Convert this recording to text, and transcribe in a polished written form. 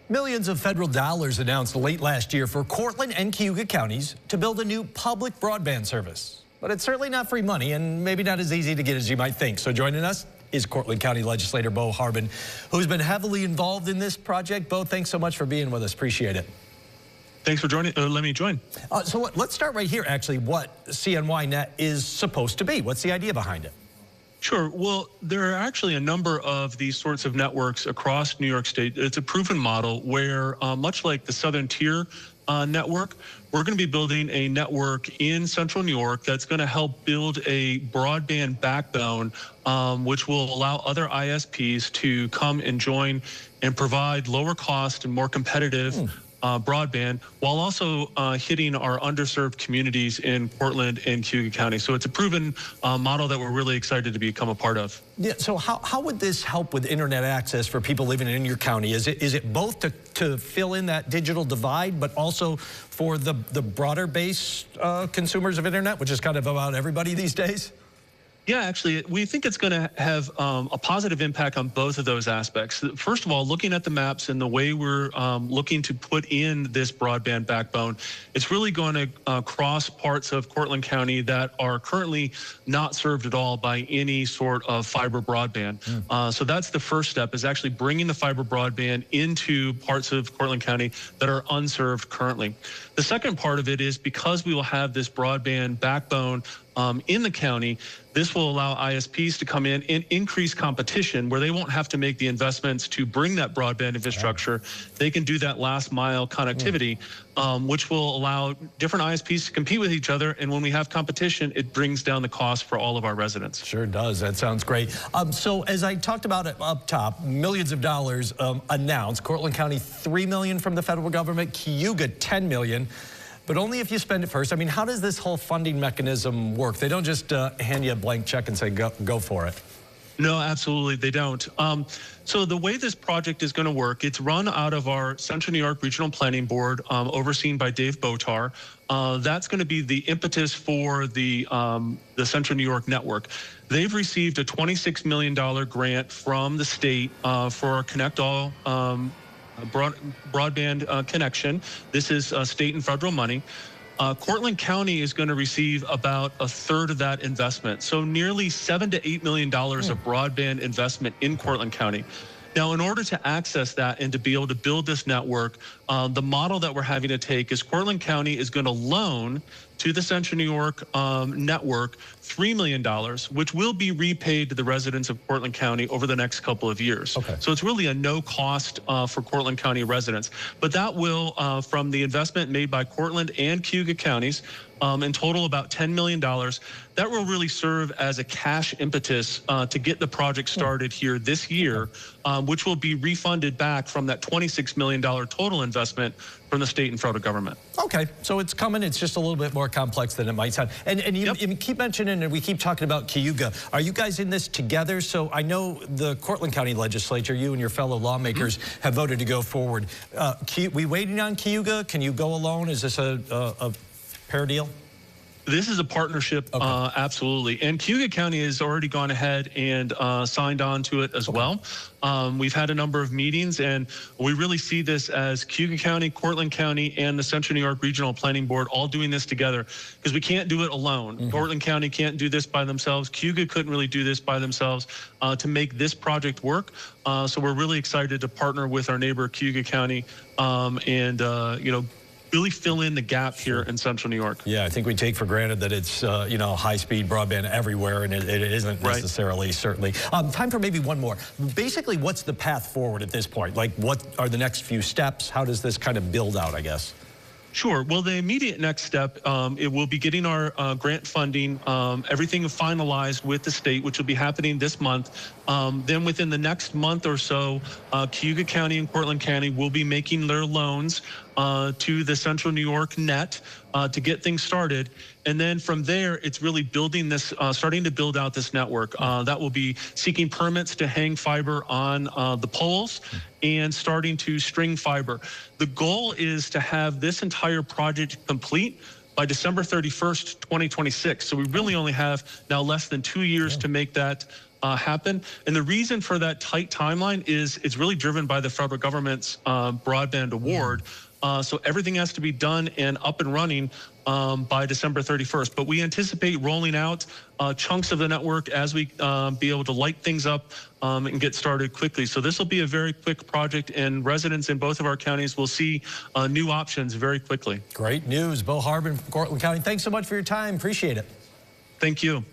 Millions of federal dollars announced late last year for Cortland and Cayuga counties to build a new public broadband service. But it's certainly not free money and maybe not as easy to get as you might think. So joining us is Cortland County Legislator Beau Harbin, who's been heavily involved in this project. Beau, thanks so much for being with us. Appreciate it. Thanks for joining. Let me join. Let's start right here, actually, what CNY Net is supposed to be. What's the idea behind it? Sure. Well, there are actually a number of these sorts of networks across New York State. It's a proven model where, much like the Southern Tier network, we're going to be building a network in Central New York that's going to help build a broadband backbone, which will allow other ISPs to come and join and provide lower cost and more competitive broadband, while also hitting our underserved communities in Cortland and Cayuga County. So it's a proven model that we're really excited to become a part of. Yeah. So how would this help with internet access for people living in your county? Is it both to fill in that digital divide, but also for the broader base consumers of internet, which is kind of about everybody these days? Yeah, actually, we think it's going to have a positive impact on both of those aspects. First of all, looking at the maps and the way we're looking to put in this broadband backbone, it's really going to cross parts of Cortland County that are currently not served at all by any sort of fiber broadband. So that's the first step, is actually bringing the fiber broadband into parts of Cortland County that are unserved currently. The second part of it is, because we will have this broadband backbone in the county, this will allow ISPs to come in and increase competition, where they won't have to make the investments to bring that broadband infrastructure. They can do that last mile connectivity, which will allow different ISPs to compete with each other. And when we have competition, it brings down the cost for all of our residents. Sure does. That sounds great. So as I talked about it up top, millions of dollars announced. Cortland County, $3 million from the federal government, Cayuga, $10 million. But only if you spend it first. I mean, how does this whole funding mechanism work? They don't just hand you a blank check and say, go for it. No, absolutely, they don't. So the way this project is going to work, it's run out of our Central New York Regional Planning Board, overseen by Dave Botar. That's going to be the impetus for the Central New York network. They've received a $26 million grant from the state for our Connect All broadband connection. This is state and federal money. Cortland County is going to receive about a third of that investment. So nearly $7 to $8 million of broadband investment in Cortland County. Now, in order to access that and to be able to build this network, the model that we're having to take is Cortland County is going to loan to the Central New York network $3 million, which will be repaid to the residents of Cortland County over the next couple of years. Okay. So it's really a no cost for Cortland County residents. But that will, from the investment made by Cortland and Cayuga counties, in total about $10 million, that will really serve as a cash impetus to get the project started here this year, which will be refunded back from that $26 million total investment from the state and federal government. Okay, so it's coming. It's just a little bit more complex than it might sound. And you keep mentioning, and we keep talking about Cayuga. Are you guys in this together? So I know the Cortland County Legislature, you and your fellow lawmakers have voted to go forward. We waiting on Cayuga? Can you go alone? Is this a fair deal? This is a partnership, absolutely. And Cayuga County has already gone ahead and signed on to it as well. We've had a number of meetings, and we really see this as Cayuga County, Cortland County, and the Central New York Regional Planning Board all doing this together, because we can't do it alone. Cortland County can't do this by themselves. Cayuga couldn't really do this by themselves to make this project work. So we're really excited to partner with our neighbor, Cayuga County, and really fill in the gap here in Central New York. Yeah, I think we take for granted that it's, high-speed broadband everywhere, and it isn't necessarily, certainly. Time for maybe one more. Basically, what's the path forward at this point? Like, what are the next few steps? How does this kind of build out, I guess? Sure. Well, the immediate next step, it will be getting our grant funding, everything finalized with the state, which will be happening this month. Then within the next month or so, Cayuga County and Cortland County will be making their loans to the Central New York net to get things started. And then from there, it's really building this, starting to build out this network. That will be seeking permits to hang fiber on the poles and starting to string fiber. The goal is to have this entire project complete by December 31st, 2026. So we really only have now less than 2 years to make that happen. And the reason for that tight timeline is it's really driven by the federal government's broadband award. So everything has to be done and up and running by December 31st. But we anticipate rolling out chunks of the network as we be able to light things up and get started quickly. So this will be a very quick project, and residents in both of our counties will see new options very quickly. Great news. Beau Harbin from Cortland County, thanks so much for your time. Appreciate it. Thank you.